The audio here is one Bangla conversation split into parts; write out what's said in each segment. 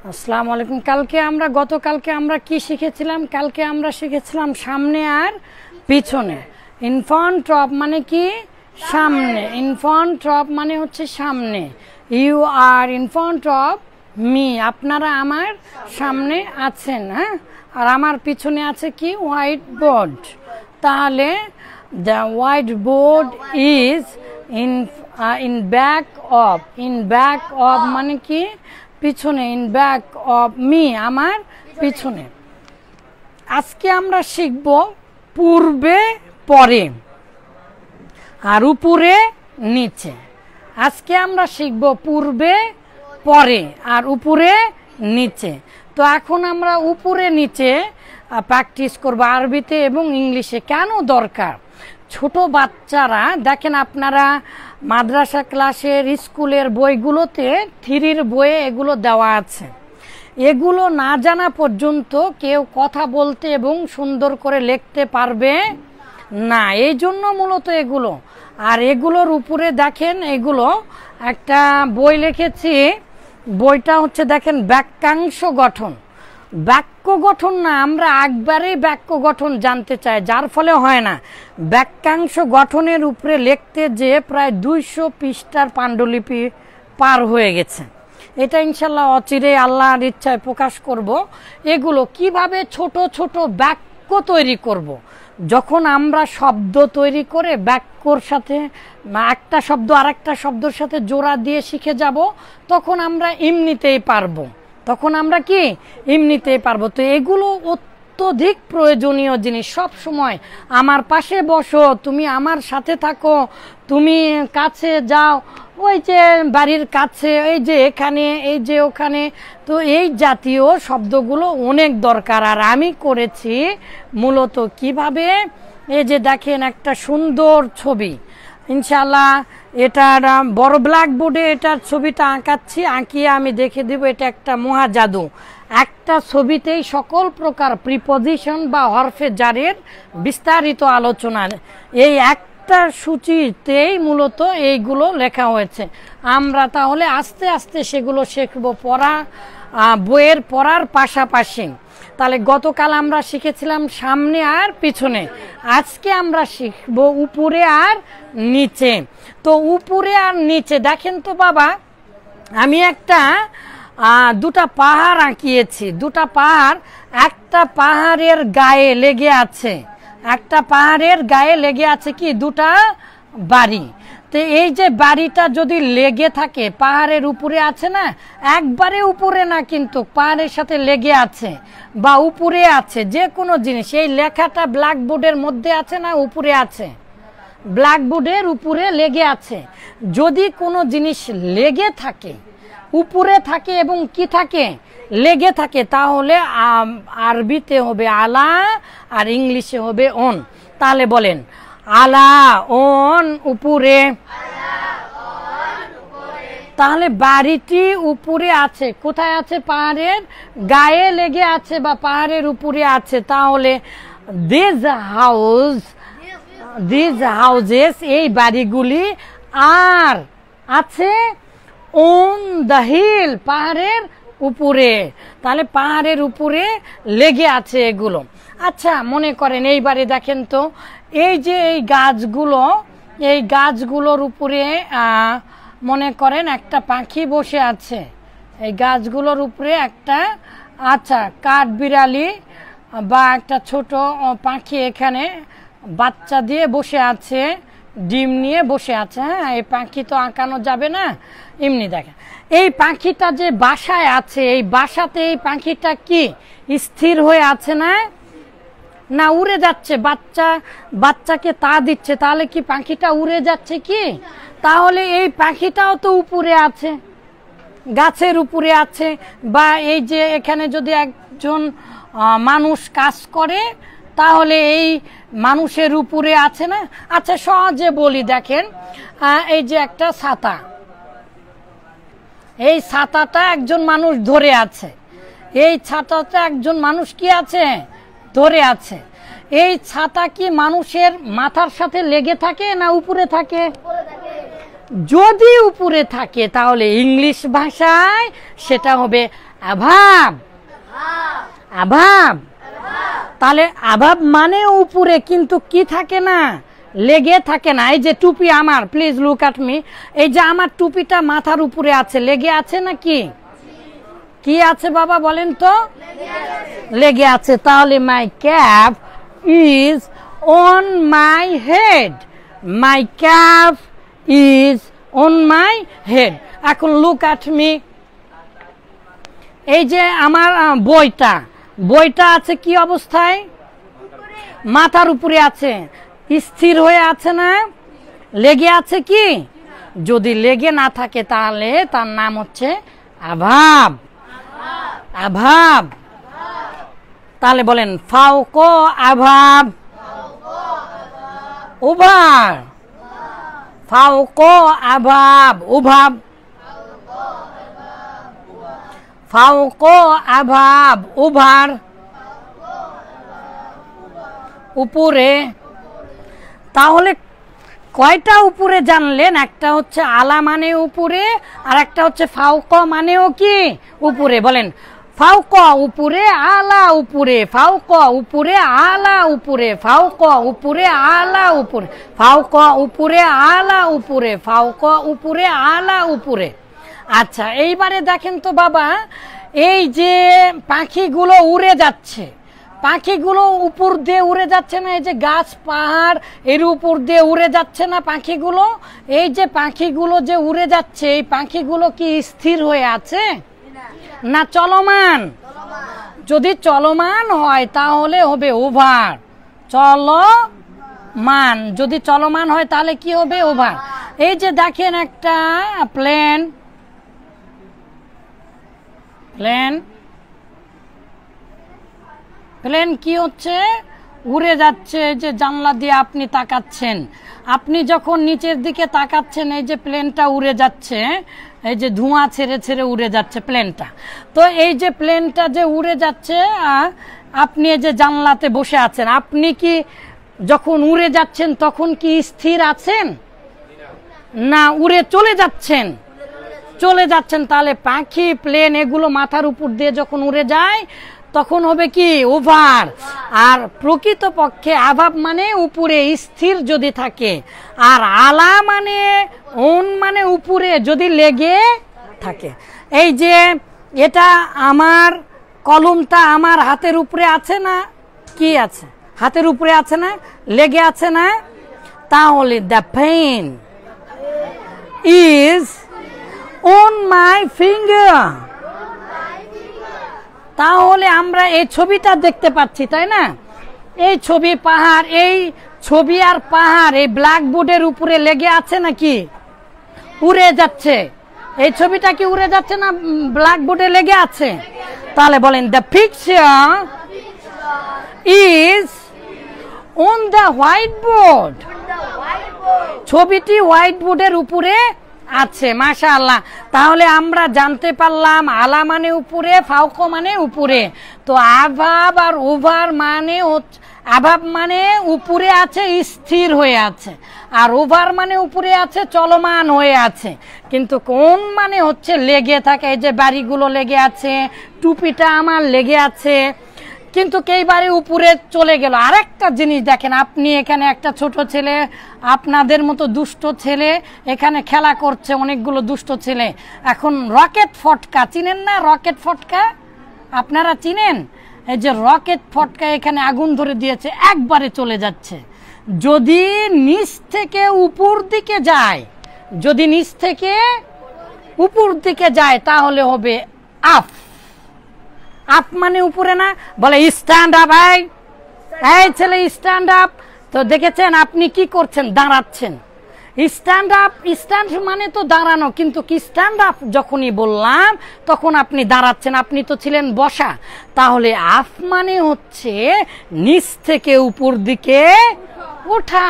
আসসালামু আলাইকুম। গতকালকে আমরা কি শিখেছিলাম? কালকে আমরা শিখেছিলাম সামনে আর পিছনে। ইন ফ্রন্ট অফ মানে কি? সামনে। ইন ফ্রন্ট অফ মানে হচ্ছে সামনে। You are in front of me, আপনারা আমার সামনে আছেন, হ্যাঁ। আর আমার পিছনে আছে কি? White board. তাহলে the white board is in back of. In back of মানে কি? পিছনে। ইন ব্যাক অফ মি, আমার পিছনে। আজকে আমরা শিখব পূর্বে পরে আর উপরে নিচে। আজকে আমরা শিখব পূর্বে পরে আর উপরে নিচে। তো এখন আমরা উপরে নিচে প্র্যাকটিস করব আরবিতে এবং ইংলিশে। কেন দরকার? ছোট বাচ্চারা দেখেন, আপনারা মাদ্রাসা ক্লাসের স্কুলের বইগুলোতে থ্রির বইয়ে এগুলো দেওয়া আছে। এগুলো না জানা পর্যন্ত কেউ কথা বলতে এবং সুন্দর করে লিখতে পারবে না। এই জন্য মূলত এগুলো। আর এগুলোর উপরে দেখেন, এগুলো একটা বই লিখেছি। বইটা হচ্ছে দেখেন বাক্যাংশ গঠন। বাক্য গঠন না, আমরা একবারেই বাক্য গঠন জানতে চাই, যার ফলে হয় না। বাক্যাংশ গঠনের উপরে লিখতে যে প্রায় 200 পৃষ্ঠার পাণ্ডুলিপি পার হয়ে গেছে। এটা ইনশাল্লাহ অচিরেই আল্লাহর ইচ্ছায় প্রকাশ করব। এগুলো কিভাবে ছোট ছোট বাক্য তৈরি করব। যখন আমরা শব্দ তৈরি করে বাক্যর সাথে একটা শব্দ আরেকটা শব্দের সাথে জোড়া দিয়ে শিখে যাব, তখন আমরা এমনিতেই পারবো। তো এগুলো অত্যধিক প্রয়োজনীয় জিনিস। সব সময় আমার পাশে বসো, তুমি আমার সাথে থাকো, তুমি কাছে যাও, ওই যে বাড়ির কাছে, এই যে এখানে, এই যে ওখানে। তো এই জাতীয় শব্দগুলো অনেক দরকার। আর আমি করেছি মূলত কিভাবে, এই যে দেখেন একটা সুন্দর ছবি। ইনশাআল্লাহ এটার বড় ব্ল্যাকবোর্ডে এটার ছবিটা আঁকিয়ে আমি দেখে দেব। এটা একটা মহা জাদু। একটা ছবিতেই সকল প্রকার প্রিপজিশন বা হরফে জারের বিস্তারিত আলোচনা এই একটা সূচিতেই মূলত এইগুলো লেখা হয়েছে। আমরা তাহলে আস্তে আস্তে সেগুলো শিখব বইয়ের পড়ার পাশাপাশি। তাহলে গতকাল আমরা শিখেছিলাম সামনে আর পিছনে। আজকে আমরা শিখব উপরে আর নিচে। তো উপরে আর নিচে দেখেন তো বাবা, আমি দুটা পাহাড় আঁকিয়েছি। দুটা পাহাড়, একটা পাহাড়ের গায়ে লেগে আছে কি? দুটা বাড়ি। তো এই যে বাড়িটা যদি লেগে থাকে, পাহাড়ের উপরে আছে না, একবারে উপরে না, কিন্তু পাহাড়ের সাথে লেগে আছে বা উপরে আছে যে কোনো জিনিস। এই লেখাটা ব্ল্যাকবোর্ডের মধ্যে আছে না, উপরে আছে, ব্ল্যাকবোর্ডের উপরে লেগে আছে। যদি কোনো জিনিস লেগে থাকে, উপরে থাকে এবং কি থাকে? লেগে থাকে, তাহলে আরবিতে হবে আলা আর ইংলিশে হবে অন। তাহলে বলেন আলা অন, উপরে। তাহলে বাড়িটি উপরে আছে। কোথায় আছে? পাহাড়ের গায়ে লেগে আছে বা পাহাড়ের উপরে আছে। তাহলে দিস হাউজেস, এই বাড়িগুলি আর আছে অন দ্য হিল, পাহাড়ের উপরে। তাহলে পাহাড়ের উপরে লেগে আছে এগুলো। আচ্ছা, মনে করেন এইবারে দেখেন তো, এই যে এই গাছগুলোর উপরে মনে করেন একটা পাখি বসে আছে। এই গাছগুলোর উপরে একটা কাঠবিড়ালি বা একটা ছোট পাখি এখানে বাচ্চা দিয়ে বসে আছে, ডিম নিয়ে বসে আছে। হ্যাঁ, এই পাখি তো আঁকানো যাবে না, এমনি দেখেন। এই পাখিটা যে বাসায় আছে, এই বাসাতে এই পাখিটা কি স্থির হয়ে আছে না উড়ে যাচ্ছে? বাচ্চাকে তা দিচ্ছে, তাহলে কি পাখিটা উড়ে যাচ্ছে কি? তাহলে এই পাখিটাও তো উপরে আছে, গাছের উপরে আছে। বা এই যে এখানে যদি একজন মানুষ কাজ করে, তাহলে এই মানুষের উপরে আছে না? আচ্ছা, সহজে বলি, দেখেন এই যে একটা ছাতা, এই ছাতাটা একজন মানুষ ধরে আছে। এই ছাতাটা একজন মানুষ কি আছে? ধরে আছে। এই ছাতা কি মানুষের মাথার সাথে লেগে থাকে না উপরে থাকে? যদি উপরে থাকে তাহলে ইংলিশ ভাষায় সেটা হবে আভাব, আভাব। তাহলে আভাব মানে উপরে, কিন্তু কি থাকে না, লেগে থাকে না। এই যে টুপি আমার, প্লিজ লুক অ্যাট মি, এই যে আমার টুপিটা মাথার উপরে আছে, লেগে আছে নাকি? কি আছে বাবা বলেন তো? লেগে আছে। তাহলে my cap is on my head, my cap is on my head. এখন লুক অ্যাট মি, এই যে আমার বইটা, বইটা আছে কি অবস্থায়? মাথার উপরে আছে, স্থির হয়ে আছে না, লেগে আছে কি? যদি লেগে না থাকে তাহলে তার নাম হচ্ছে আভাব, আভাব। তাহলে বলেন ফাউক আভাব, উভার, ফাউক আভাব, উভাব, ফাউক আভাব, উভার, উপরে। তাহলে কয়টা উপরে জানলেন? একটা হচ্ছে আলা মানে উপরে, আর একটা হচ্ছে ফাউক মানেও কি উপরে। বলেন ফাউক উপরে, আলা উপরে, ফাউক উপরে, আলা উপরে, ফাউক উপরে, আলা উপরে, ফাউক উপরে, আলা উপরে, ফাউক উপরে, আলা উপরে। আচ্ছা, এইবারে দেখেন তো বাবা, এই যে পাখিগুলো উড়ে যাচ্ছে, পাখিগুলো উপর দিয়ে উড়ে যাচ্ছে না? এই যে গাছ পাহাড় এর উপর দিয়ে উড়ে যাচ্ছে না পাখিগুলো? এই যে পাখিগুলো যে উড়ে যাচ্ছে, এই পাখিগুলো কি স্থির হয়ে আছে না চলমান? যদি চলমান হয় তাহলে হবে ওভার, চলমান। যদি চলমান হয় তাহলে কি হবে? ওভার। এই যে দেখেন একটা প্লেন, প্লেন, প্লেন কি হচ্ছে? উড়ে যাচ্ছে। যে জানলা দিয়ে আপনি তাকাচ্ছেন, আপনি যখন নিচের দিকে তাকাচ্ছেন, এই যে প্লেনটা উড়ে যাচ্ছে, এই যে ধোঁয়া ছেড়ে ছেড়ে উড়ে যাচ্ছে প্লেনটা। তো এই যে প্লেনটা যে উড়ে যাচ্ছে, আপনি এই যে জানলাতে বসে আছেন, আপনি কি যখন উড়ে যাচ্ছেন তখন কি স্থির আছেন না উড়ে চলে যাচ্ছেন? চলে যাচ্ছেন। তাহলে পাখি, প্লেন এগুলো মাথার উপর দিয়ে যখন উড়ে যায় তখন হবে কি? ওভার। আর প্রকৃত পক্ষে আভাব মানে উপরে স্থির যদি থাকে, আর আলা মানে অন মানে উপরে যদি লেগে থাকে। এই যে এটা আমার কলমটা আমার হাতের উপরে আছে না? কি আছে? হাতের উপরে আছে না? লেগে আছে না? তাহলে the pen is on my finger. তাহলে আমরা এই ছবিটা দেখতে পাচ্ছি, তাই না? এই ছবি পাহাড়, এই ছবি আর পাহাড় এই ব্ল্যাকবোর্ডের উপরে লেগে আছে নাকি উড়ে যাচ্ছে? এই ছবিটা কি উড়ে যাচ্ছে না ব্ল্যাকবোর্ডে লেগে আছে? তাহলে বলেন the picture is on the white board. ছবিটি হোয়াইট বোর্ডের উপরে আছে। মাশাআল্লাহ। তাহলে আমরা জানতে পারলাম আলা মানে উপরে, ফাউক মানে উপরে। তো আভাব আর ওভার মানে, আভাব মানে উপরে আছে, স্থির হয়ে আছে, আর ওভার মানে উপরে আছে, চলমান হয়ে আছে। কিন্তু কোন মানে হচ্ছে লেগে থাকে। এই যে বাড়িগুলো লেগে আছে, টুপিটা আমার লেগে আছে, কিন্তু কেইবারে উপরে চলে গেল। আরেকটা জিনিস দেখেন, আপনি এখানে একটা ছোট ছেলে, আপনাদের মতো দুষ্ট ছেলে এখানে খেলা করছে, অনেকগুলো দুষ্ট ছেলে। এখন রকেট ফটকা চিনেন না? রকেট ফটকা আপনারা চিনেন? এই যে রকেট ফটকা এখানে আগুন ধরে দিয়েছে, একবারে চলে যাচ্ছে। যদি নিচ থেকে উপর দিকে যায়, যদি নিচ থেকে উপর দিকে যায় তাহলে হবে আপ। আপ মানে উপরে না? বলে স্ট্যান্ড আপ। এই ছেলে স্ট্যান্ড আপ। তো দেখেছেন আপনি কি করছেন? দাঁড়াচ্ছেন। স্ট্যান্ড আপ, স্ট্যান্ড মানে তো দাঁড়ানো, কিন্তু কি স্ট্যান্ড আপ যখনই বললাম তখন আপনি দাঁড়াচ্ছেন, আপনি তো ছিলেন বসা। তাহলে আপ মানে হচ্ছে নিচ থেকে উপর দিকে ওঠা।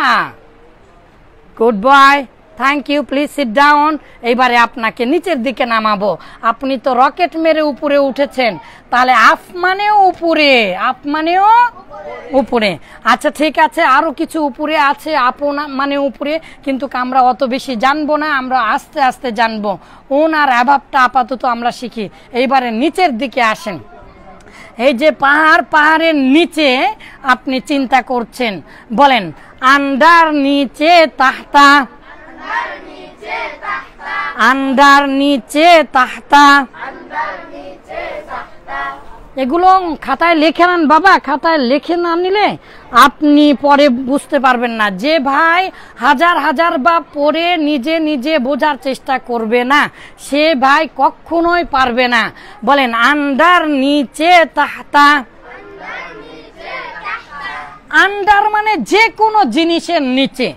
Good boy. Thank you, please sit down. এইবারে আপনাকে নিচের দিকে নামাবো। আপনি তো রকেট মেরে উপরে উঠেছেন, তাহলে আপ মানেও উপরে, আপ মানেও উপরে। আচ্ছা ঠিক আছে, আরো কিছু উপরে আছে, আপন মানে উপরে, কিন্তু আমরা অত বেশি জানবো না, আমরা আস্তে আস্তে জানবো। ওন আর অ্যাভাবটা আপাতত আমরা শিখি। এইবারে নিচের দিকে আসেন। এই যে পাহাড়, পাহাড়ের নিচে আপনি চিন্তা করছেন, বলেন আন্ডার নিচে তাহতা, আন্ডার নিচে তাহতা। এগুলো খাতায় লিখে নেন বাবা, খাতায় লিখে না নিলে আপনি পরে বুঝতে পারবেন না। যে ভাই হাজার হাজার বা পড়ে নিজে নিজে বোঝার চেষ্টা করবে না, সে ভাই কখনোই পারবে না। বলেন আন্ডার নিচে তাহতা। আন্ডার মানে যে কোনো জিনিসের নিচে,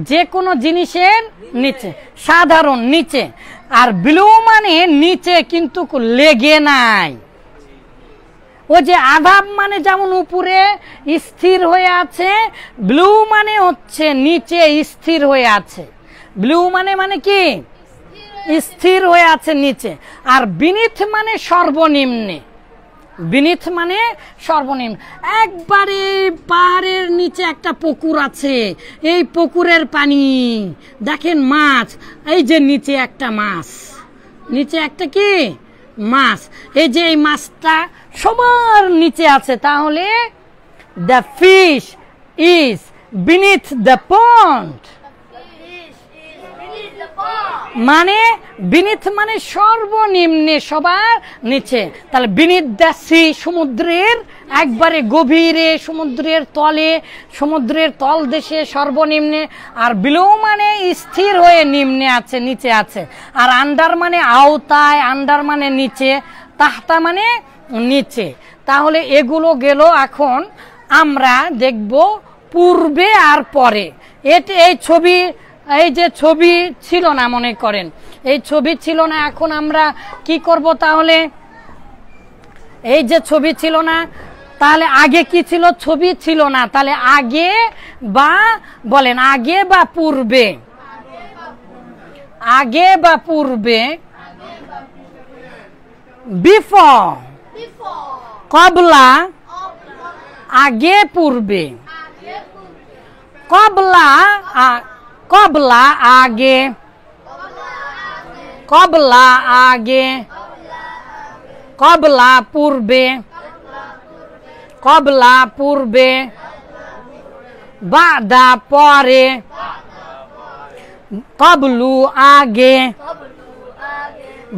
যে কোনো জিনিসের নিচে, সাধারণ নিচে। আর ব্লু মানে নিচে কিন্তু লেগে নাই। ও যে আভাব মানে যেমন উপরে স্থির হয়ে আছে, ব্লু মানে হচ্ছে নিচে স্থির হয়ে আছে। ব্লু মানে মানে কি স্থির হয়ে আছে নিচে। আর বিনিথ মানে সর্বনিম্নে, বিনিথ মানে সর্বনিম্ন। একবারে পাহাড়ের নিচে একটা পুকুর আছে, এই পুকুরের পানি দেখেন মাছ, এই যে নিচে একটা মাছ, নিচে একটা কি মাছ, এই যে এই মাছটা সবার নিচে আছে, তাহলে the fish is beneath the pond. মানে বিনিথ মানে সর্বনিম্নে, সবার নিচে। তাহলে বিনিথ দ্য সি, সমুদ্রের একবারে গভীরে, সমুদ্রের তলে, সমুদ্রের তল দেশে সর্বনিম্নে। আর বিলো মানে স্থির হয়ে নিম্নে আছে, নিচে আছে। আর আন্ডার মানে আওতায়, আন্ডার মানে নিচে, তাহতা মানে নিচে। তাহলে এগুলো গেল। এখন আমরা দেখব পূর্বে আর পরে। এই ছবি, এই যে ছবি ছিল না, মনে করেন এই ছবি ছিল না, এখন আমরা কি করব তাহলে? এই যে ছবি ছিল না, তাহলে আগে কি ছিল? ছবি ছিল না, তাহলে আগে বা বলেন আগে বা পূর্বে, আগে বা পূর্বে, বিফোর, কবলা, আগে পূর্বে, কবলা, কবলা আগে, কবলা আগে, কবলা পূর্বে, কবলা পূর্বে, বাদা পরে, কবলু আগে,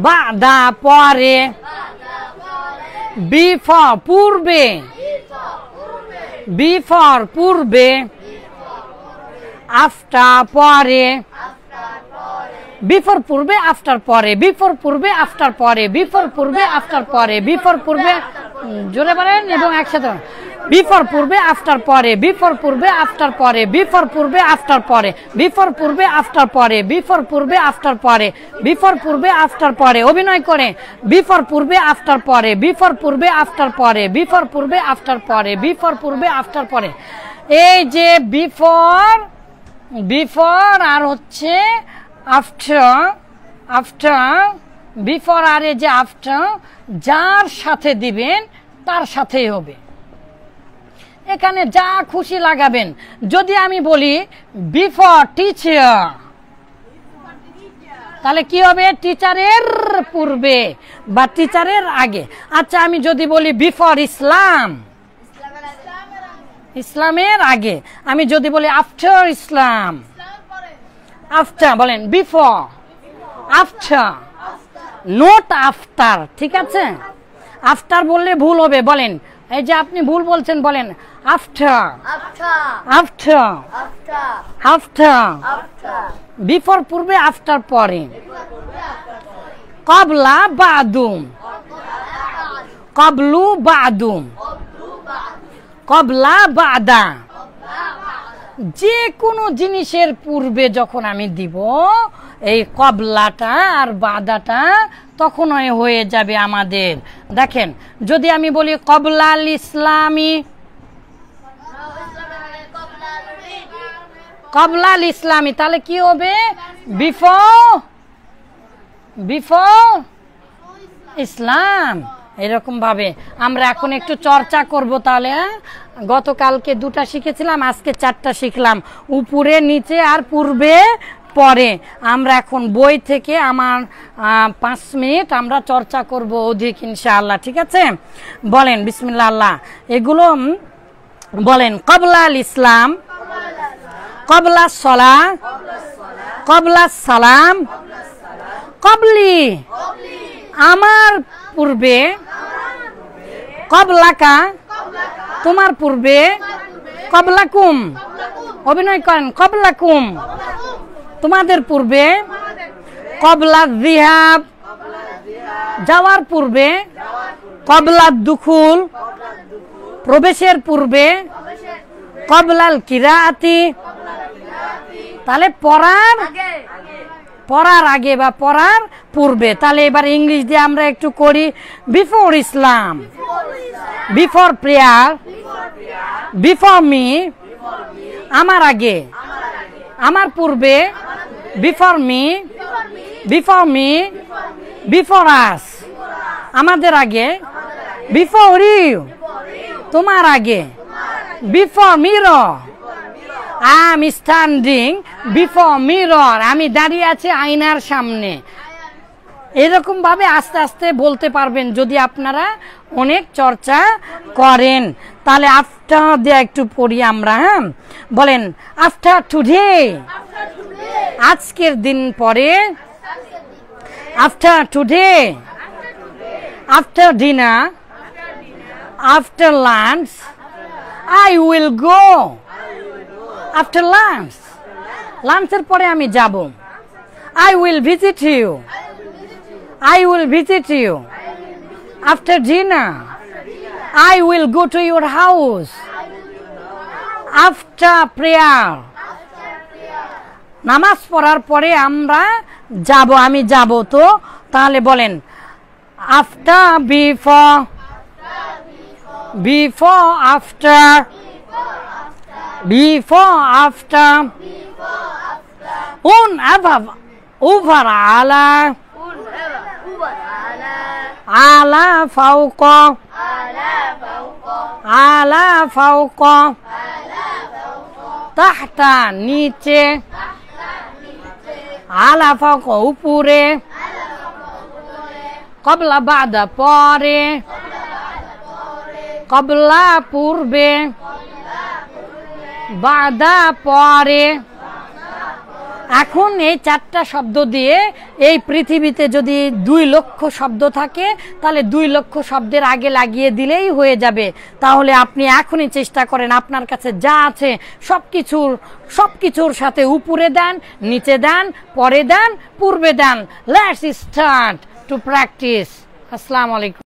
বাদা পরে, বিফোর পূর্বে, বিফোর পূর্বে, আফটার পরে, বিফোর পূর্বে আফটার পরে, বিফোর পূর্বে আফটার পরে, বিফোর পূর্বে আফটার পরে, বিফোর পূর্বে, জোরে বলেন এবং একসাথে, বিফোর পূর্বে আফটার পরে, বিফোর পূর্বে আফটার পরে, বিফোর পূর্বে আফটার পরে, বিফোর পূর্বে আফটার পরে, বিফোর পূর্বে আফটার পরে, বিফোর পূর্বে আফটার পরে, অভিনয় করে, বিফোর পূর্বে আফটার পরে, বিফোর পূর্বে আফটার পরে, বিফোর পূর্বে আফটার পরে, বিফোর পূর্বে আফটার পরে। এই যে বিফোর, বিফোর আর হচ্ছে আফটার, আফটার, বিফোর আর এই যে আফটার, যার সাথে দিবেন তার সাথেই হবে। এখানে যা খুশি লাগাবেন। যদি আমি বলি বিফোর টিচার, তাহলে কি হবে? টিচারের পূর্বে বা টিচারের আগে। আচ্ছা আমি যদি বলি বিফোর ইসলাম, ইসলামের আগে। আমি যদি বলি আফটার ইসলাম, আফটার, বলেন বিফোর, আফটার, নট আফটার, ঠিক আছে? আফটার বললে ভুল হবে, বলেন এই যে আপনি ভুল বলছেন, বলেন আফটার, আফটার, আফটার, বিফোর পূর্বে আফটার পরে, কবলা বাদুম, কবলু বাদুম, কবলা বাদা। যে কোনো জিনিসের পূর্বে যখন আমি দিব এই কবলাটা আর বাদাটা, তখন হয়ে যাবে আমাদের। দেখেন যদি আমি বলি কবলাল ইসলামী, কবলাল ইসলামী, তাহলে কি হবে? বিফোর ইসলাম। এরকম ভাবে আমরা এখন একটু চর্চা করব তাহলে। গতকালকে 2টা শিখেছিলাম, আজকে 4টা শিখলাম, উপরে নিচে আর পূর্বে পরে। আমরা এখন বই থেকে আমার 5 মিনিট আমরা চর্চা করব অধিক ইনশাআল্লাহ, ঠিক আছে? বলেন বিসমিল্লাহ আল্লাহ। এগুলো বলেন। কবলাল ইসলাম, কবলা সলা, কবলা সালাম, কবলি আমার পূর্বে, কবলাকা তোমার পূর্বে, কবলাকুম অভিনয় করেন, কবলাকুম তোমাদের পূর্বে, কবলা যিহাব যাওয়ার পূর্বে, কবলা দুখুল প্রবেশের পূর্বে, কবলাল কিরাআতি তাহলে পড়ার আগে বা পড়ার পূর্বে। তাহলে এবার ইংলিশ দিয়ে আমরা একটু করি। বিফোর ইসলাম, বিফোর প্রেয়ার, বিফোর মি আমার আগে, আমার পূর্বে, before me, before me, before us আমাদের আগে, বিফোর ইউ তোমার আগে, before mirror I am standing before mirror আমি দাঁড়িয়ে আছি আয়নার সামনে। এরকম ভাবে আস্তে আস্তে বলতে পারবেন যদি আপনারা অনেক চর্চা করেন। তাহলে আফটার দিয়ে একটু পড়ি আমরা। হ্যাঁ বলেন, আফটার টুডে আজকের দিন পরে, after today, after dinner, after lunch, I will go after lunch লাঞ্চের পরে আমি যাব। I will visit you, I will visit you after dinner. I will go to your house after prayer. নামাজ পড়ার পরে আমরা যাব, আমি যাব। তো তাহলে বলেন after, before, before, after, before, after, on, above, over, ala, আলা ফাউক, আলা ফাউক, তাহতা নিচে, আলা ফাউক উপরে, কবলা বাদা পরে, কবলা পূর্বে, বাদা পরে। এখন এই 4টা শব্দ দিয়ে এই পৃথিবীতে যদি 2 লক্ষ শব্দ থাকে তাহলে 2 লক্ষ শব্দের আগে লাগিয়ে দিলেই হয়ে যাবে। তাহলে আপনি এখনই চেষ্টা করেন আপনার কাছে যা আছে সবকিছুর সাথে উপরে দেন, নিচে দেন, পরে দেন, পূর্বে দেন। Let's start to practice. আসসালামু আলাইকুম।